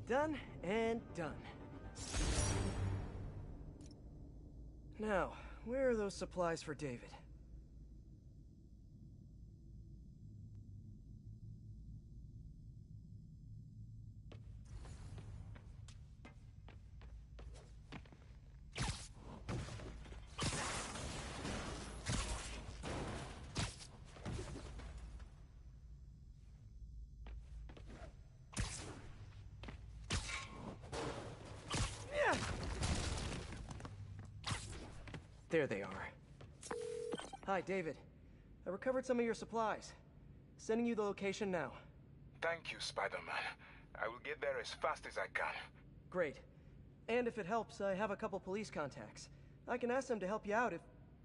Done and done. Now, where are those supplies for David? There they are. Hi, David. I recovered some of your supplies. Sending you the location now. Thank you, Spider-Man. I will get there as fast as I can. Great. And if it helps, I have a couple police contacts. I can ask them to help you out if...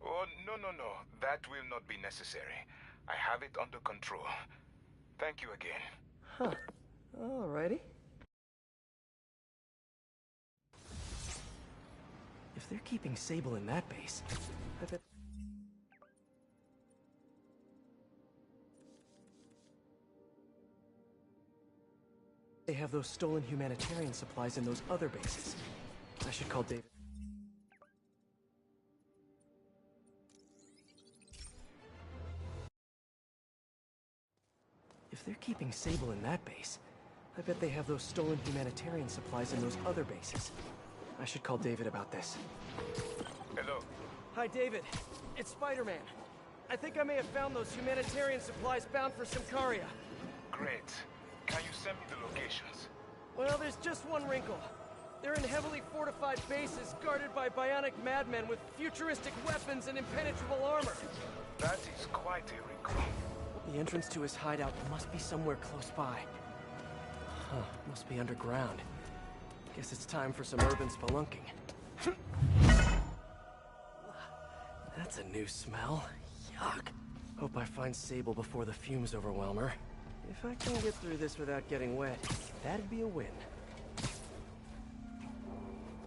Oh, no. That will not be necessary. I have it under control. Thank you again. Huh. Alrighty. If they're keeping Sable in that base, I bet... they have those stolen humanitarian supplies in those other bases. I should call David. If they're keeping Sable in that base, I bet they have those stolen humanitarian supplies in those other bases. I should call David about this. Hello. Hi, David. It's Spider-Man. I think I may have found those humanitarian supplies bound for Symkaria. Great. Can you send me the locations? Well, there's just one wrinkle. They're in heavily fortified bases guarded by bionic madmen with futuristic weapons and impenetrable armor. That is quite a wrinkle. The entrance to his hideout must be somewhere close by. Huh, must be underground. Guess it's time for some urban spelunking. That's a new smell. Yuck. Hope I find Sable before the fumes overwhelm her. If I can get through this without getting wet, that'd be a win.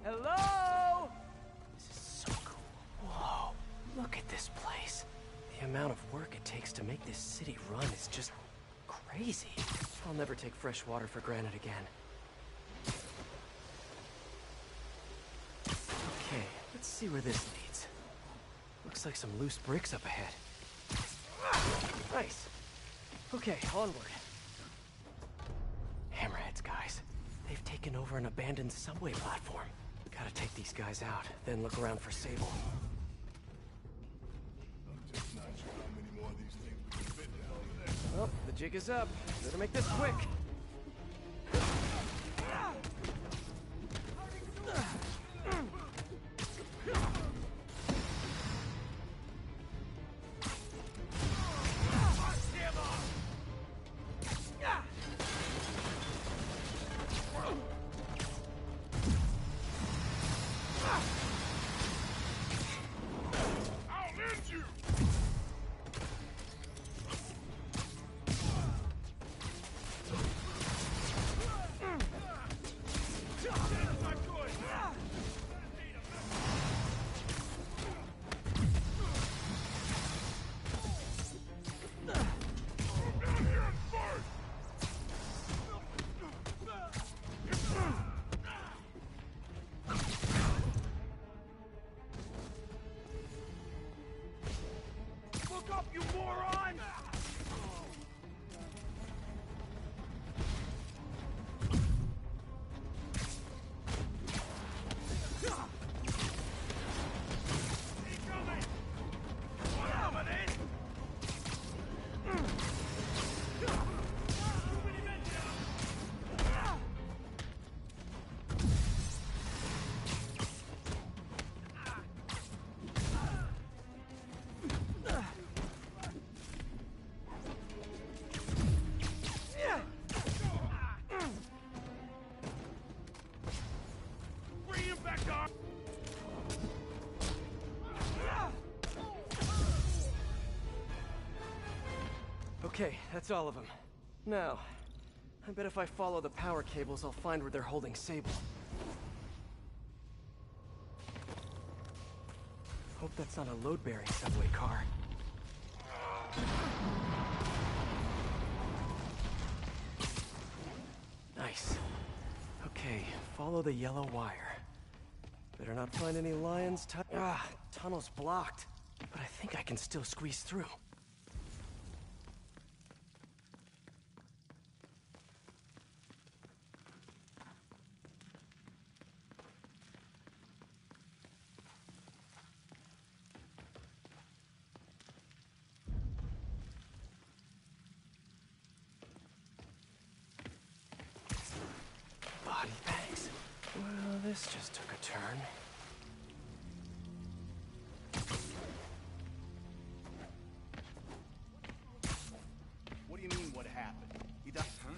Hello? This is so cool. Whoa, look at this place. The amount of work it takes to make this city run is just crazy. I'll never take fresh water for granted again. Okay, let's see where this leads. Looks like some loose bricks up ahead. Nice. Okay, onward. Hammerheads, guys. They've taken over an abandoned subway platform. Gotta take these guys out, then look around for Sable. Well, the jig is up. Better make this quick. you moron! Okay, that's all of them. Now, I bet if I follow the power cables, I'll find where they're holding Sable. Hope that's not a load-bearing subway car. Nice. Okay, follow the yellow wire. Better not find any lions. Tunnel's blocked. But I think I can still squeeze through. Body bags. Well, this just took a turn. What do you mean, what happened? He died, huh?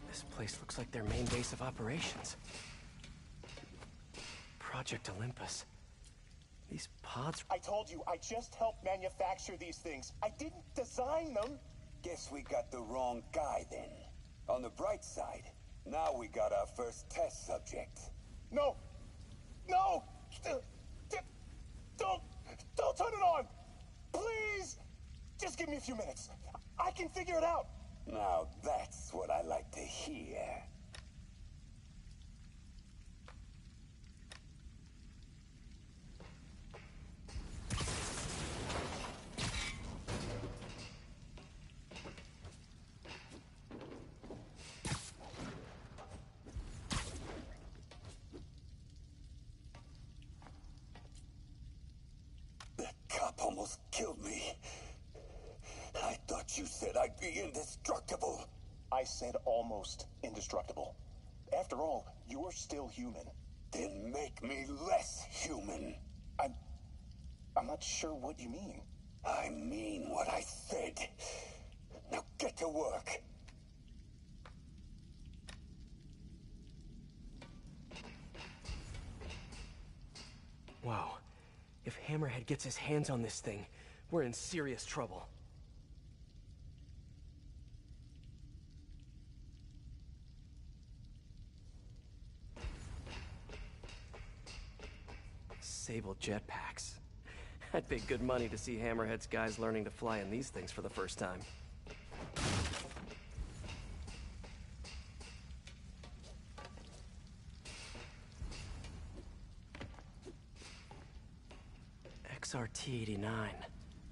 This place looks like their main base of operations. Project Olympus. These pods... I told you, I just helped manufacture these things. I didn't design them. Guess we got the wrong guy then. On the bright side, now we got our first test subject. No! No! Don't turn it on! Please! Just give me a few minutes. I can figure it out. Now that's what I like to hear. That cop almost killed me. I thought you said I'd be indestructible. I said almost indestructible. After all, you're still human. Then make me less human. I'm not sure what you mean. I mean what I said. Now get to work. Wow. If Hammerhead gets his hands on this thing, we're in serious trouble. Sable jetpacks. I'd pay good money to see Hammerhead's guys learning to fly in these things for the first time. XRT-89.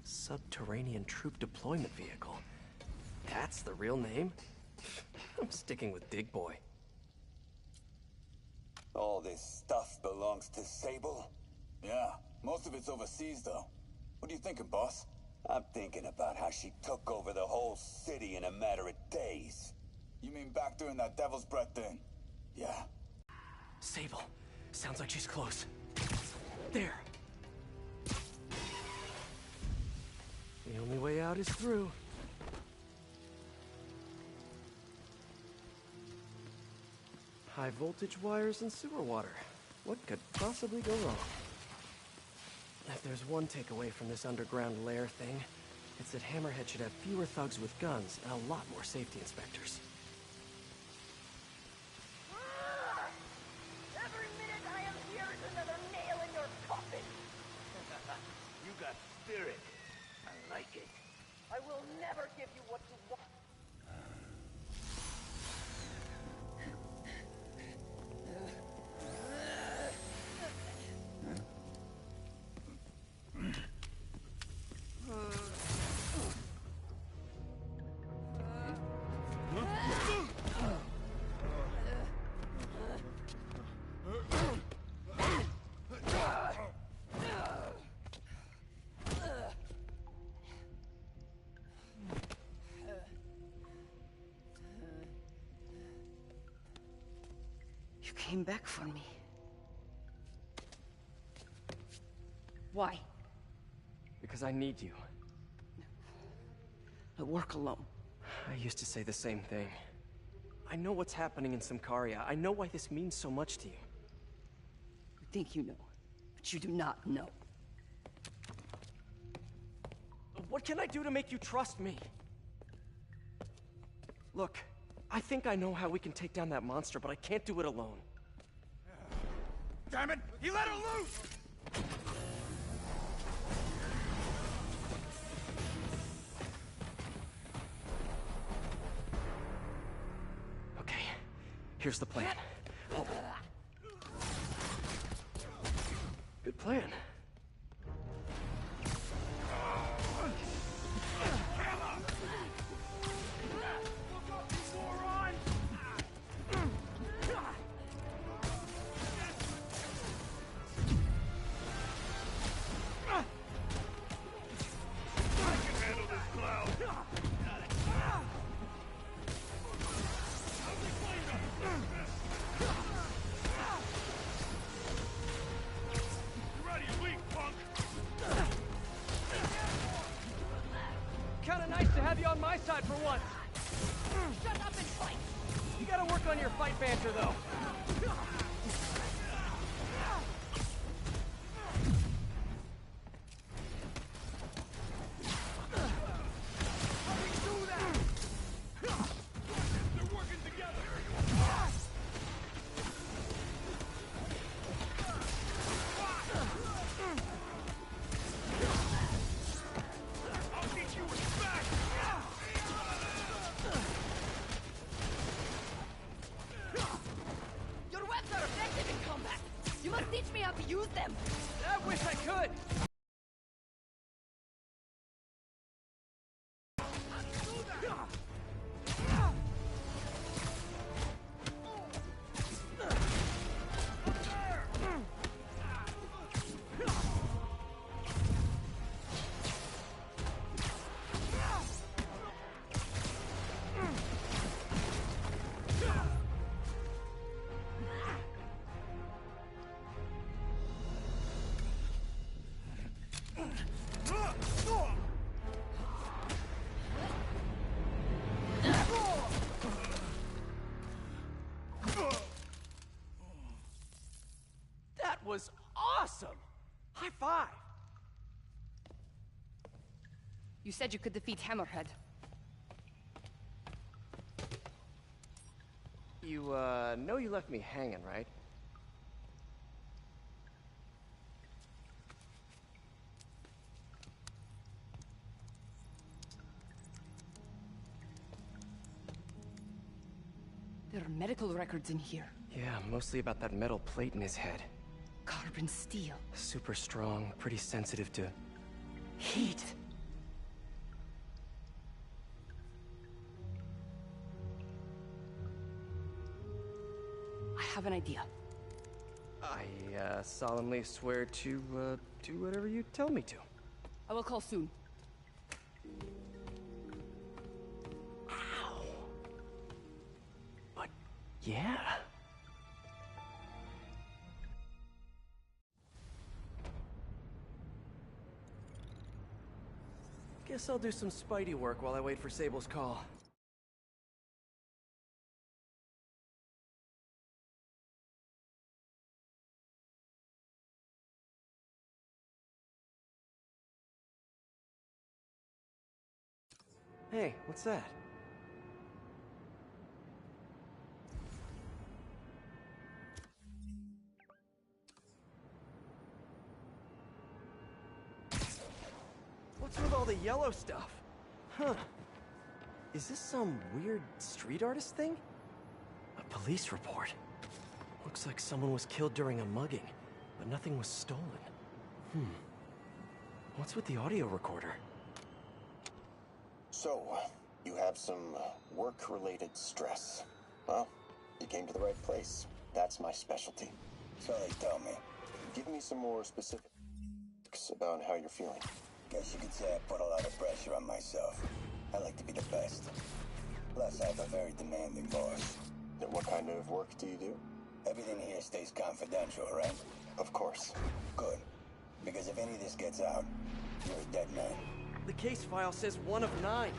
Subterranean Troop Deployment Vehicle. That's the real name? I'm sticking with Dig Boy. All this stuff belongs to Sable? Yeah, most of it's overseas, though. What are you thinking, boss? I'm thinking about how she took over the whole city in a matter of days. You mean back during that Devil's Breath thing? Yeah. Sable. Sounds like she's close. There. The only way out is through. High voltage wires and sewer water. What could possibly go wrong? If there's one takeaway from this underground lair thing, it's that Hammerhead should have fewer thugs with guns and a lot more safety inspectors. Every minute I am here is another nail in your coffin. You came back for me. Why? Because I need you. I work alone. I used to say the same thing. I know what's happening in Symkaria. I know why this means so much to you. You think you know, but you do not know. What can I do to make you trust me? Look, I think I know how we can take down that monster, but I can't do it alone. Damn it! He let her loose! Okay, here's the plan. Oh. Good plan. Kinda nice to have you on my side for once. Shut up and fight! You gotta work on your fight banter, though. Your webs are effective in combat! You must teach me how to use them! I wish I could. That was awesome! High five! You said you could defeat Hammerhead. You, know you left me hanging, right? There are medical records in here. Yeah, mostly about that metal plate in his head. Carbon steel. Super strong, pretty sensitive to Heat. I have an idea. I, solemnly swear to, do whatever you tell me to. I will call soon. Ow! But, yeah. Guess I'll do some Spidey work while I wait for Sable's call. Hey, what's that? What's with all the yellow stuff? Huh. Is this some weird street artist thing? A police report. Looks like someone was killed during a mugging, but nothing was stolen. What's with the audio recorder? So, you have some work-related stress. Well, you came to the right place. That's my specialty. So they tell me. Give me some more specifics about how you're feeling. Guess you could say I put a lot of pressure on myself. I like to be the best. Plus, I have a very demanding boss. And what kind of work do you do? Everything here stays confidential, right? Of course. Good. Because if any of this gets out, you're a dead man. The case file says 1 of 9.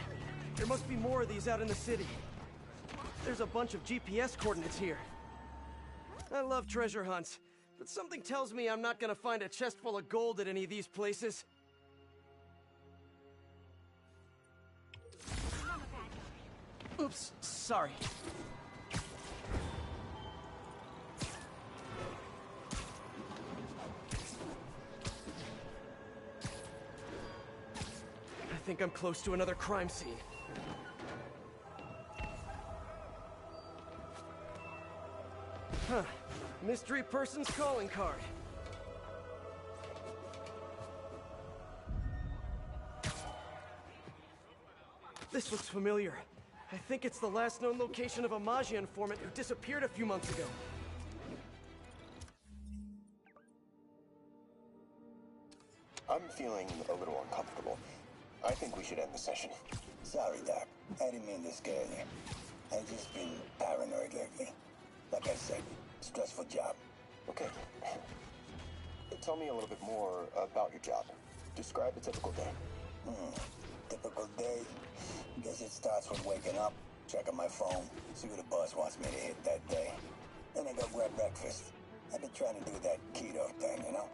There must be more of these out in the city. There's a bunch of GPS coordinates here. I love treasure hunts, but something tells me I'm not gonna find a chest full of gold at any of these places. Oops, sorry. I think I'm close to another crime scene. Huh. Mystery person's calling card. This looks familiar. I think it's the last known location of a Maggia informant who disappeared a few months ago. I'm feeling a little uncomfortable. I think we should end the session. Sorry, Doc. I didn't mean to scare you. I've just been paranoid lately. Like I said, stressful job. Okay. Tell me a little bit more about your job. Describe a typical day. Typical day? Guess it starts with waking up, checking my phone, see who the boss wants me to hit that day. Then I go grab breakfast. I've been trying to do that keto thing, you know?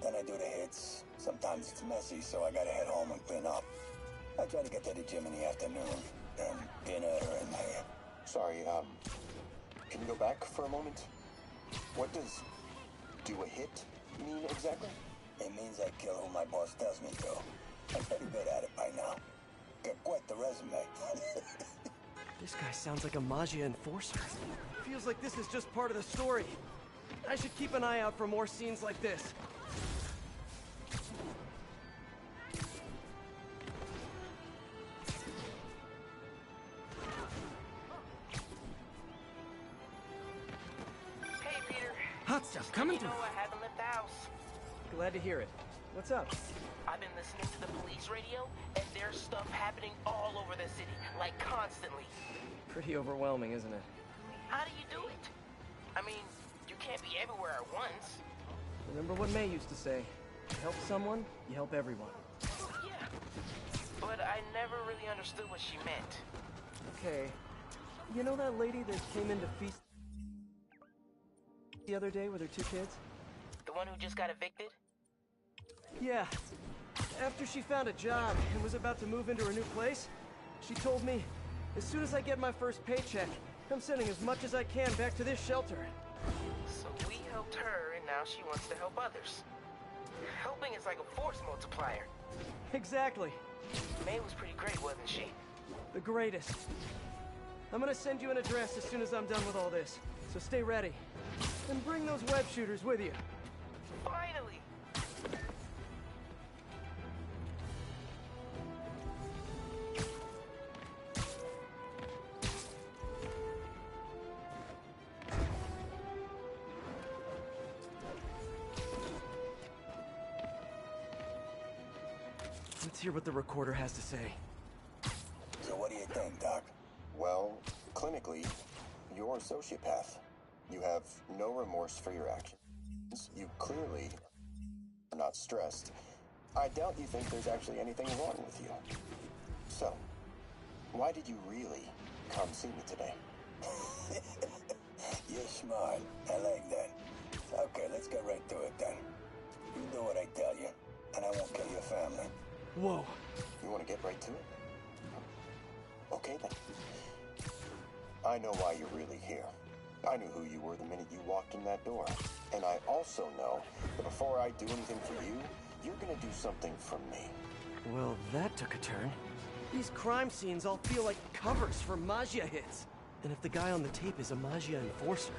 Then I do the hits. Sometimes it's messy, so I gotta head home and clean up. I try to get to the gym in the afternoon, then dinner and Sorry, can you go back for a moment? What does do a hit mean exactly? It means I kill who my boss tells me to. I'm pretty good at it by now. Got quite the resume. This guy sounds like a Maggia enforcer. Feels like this is just part of the story. I should keep an eye out for more scenes like this. Hey, Peter. Hot stuff coming through. I haven't left the house. Glad to hear it. What's up? I've been listening to the police radio, and there's stuff happening all over the city, like constantly. Pretty overwhelming, isn't it? How do you do it? I mean, you can't be everywhere at once. Remember what May used to say, you help someone, you help everyone. Yeah, but I never really understood what she meant. Okay, you know that lady that came in to feast the other day with her 2 kids? The one who just got evicted? Yeah. After she found a job and was about to move into her new place, she told me, as soon as I get my first paycheck, I'm sending as much as I can back to this shelter. So we helped her, and now she wants to help others. Helping is like a force multiplier. Exactly. May was pretty great, wasn't she? The greatest. I'm gonna send you an address as soon as I'm done with all this, so stay ready. And bring those web shooters with you. Finally! Let's hear what the recorder has to say. So what do you think, Doc? Well, clinically, you're a sociopath. You have no remorse for your actions. You clearly are not stressed. I doubt you think there's actually anything wrong with you. So, why did you really come see me today? You're smart. I like that. Okay, let's get right to it then. You do what I tell you, and I won't kill your family. Whoa. You want to get right to it? Okay then. I know why you're really here. I knew who you were the minute you walked in that door. And I also know that before I do anything for you, you're gonna do something for me. Well, that took a turn. These crime scenes all feel like covers for Maggia hits. And if the guy on the tape is a Maggia enforcer,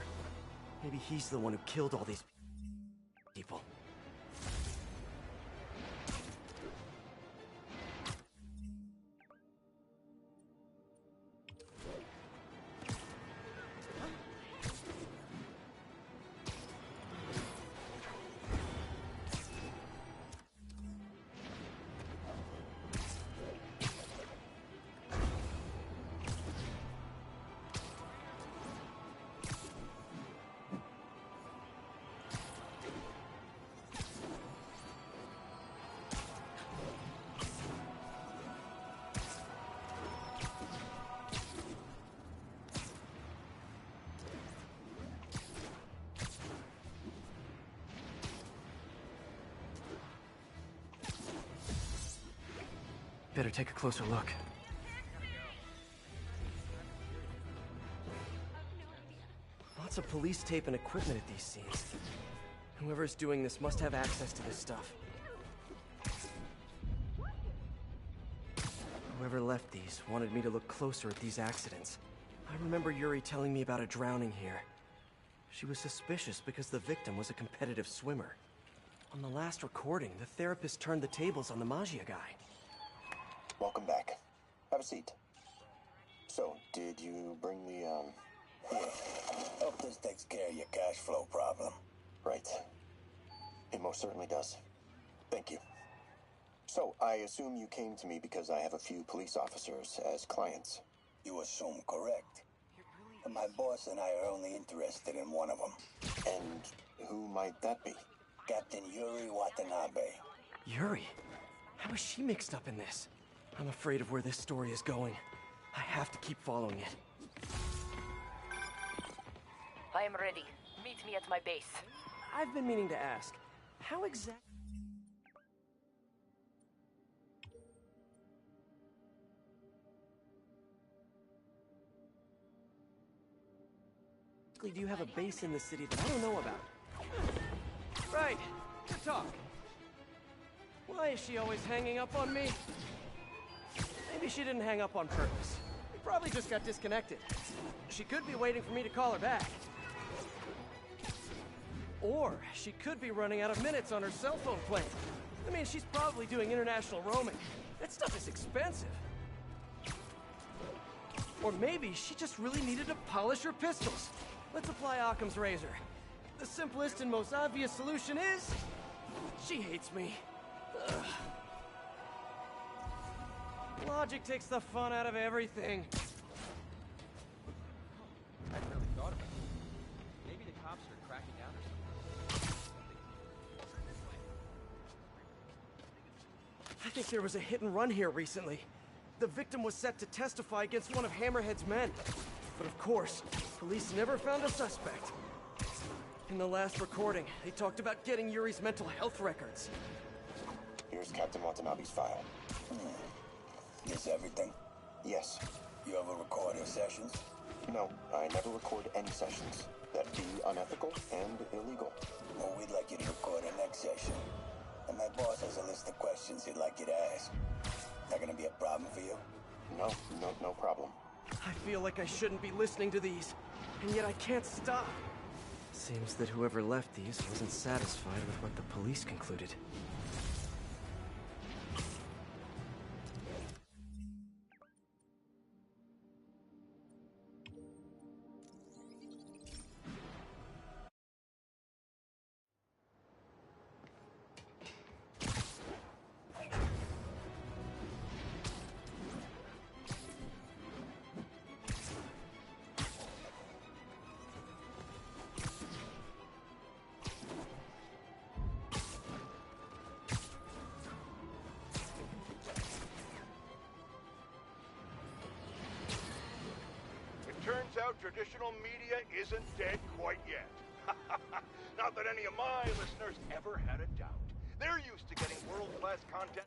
maybe he's the one who killed all these people. Better take a closer look. Lots of police tape and equipment at these scenes. Whoever's doing this must have access to this stuff. Whoever left these wanted me to look closer at these accidents. I remember Yuri telling me about a drowning here. She was suspicious because the victim was a competitive swimmer. On the last recording, the therapist turned the tables on the Magia guy. Welcome back. Have a seat. So, did you bring the, Here. Hope this takes care of your cash flow problem. Right. It most certainly does. Thank you. So, I assume you came to me because I have a few police officers as clients. You assume correct. But my boss and I are only interested in one of them. And who might that be? Captain Yuri Watanabe. Yuri? How is she mixed up in this? I'm afraid of where this story is going. I have to keep following it. I am ready. Meet me at my base. I've been meaning to ask, how exactly do you have a base in the city that I don't know about? Right. Good talk. Why is she always hanging up on me? Maybe she didn't hang up on purpose. We probably just got disconnected. She could be waiting for me to call her back. Or she could be running out of minutes on her cell phone plan. I mean, she's probably doing international roaming. That stuff is expensive. Or maybe she just really needed to polish her pistols. Let's apply Occam's razor. The simplest and most obvious solution is... she hates me. Ugh. Logic takes the fun out of everything. I hadn't really thought about it. Maybe the cops are cracking down or something. I think there was a hit and run here recently. The victim was set to testify against one of Hammerhead's men. But of course, police never found a suspect. In the last recording, they talked about getting Yuri's mental health records. Here's Captain Watanabe's file. This everything? Yes. You ever record your sessions? No, I never record any sessions. That'd be unethical and illegal. Well, we'd like you to record our next session. And my boss has a list of questions he'd like you to ask. That gonna be a problem for you? No problem. I feel like I shouldn't be listening to these, and yet I can't stop. Seems that whoever left these wasn't satisfied with what the police concluded. Turns out traditional media isn't dead quite yet. Not that any of my listeners ever had a doubt. They're used to getting world-class content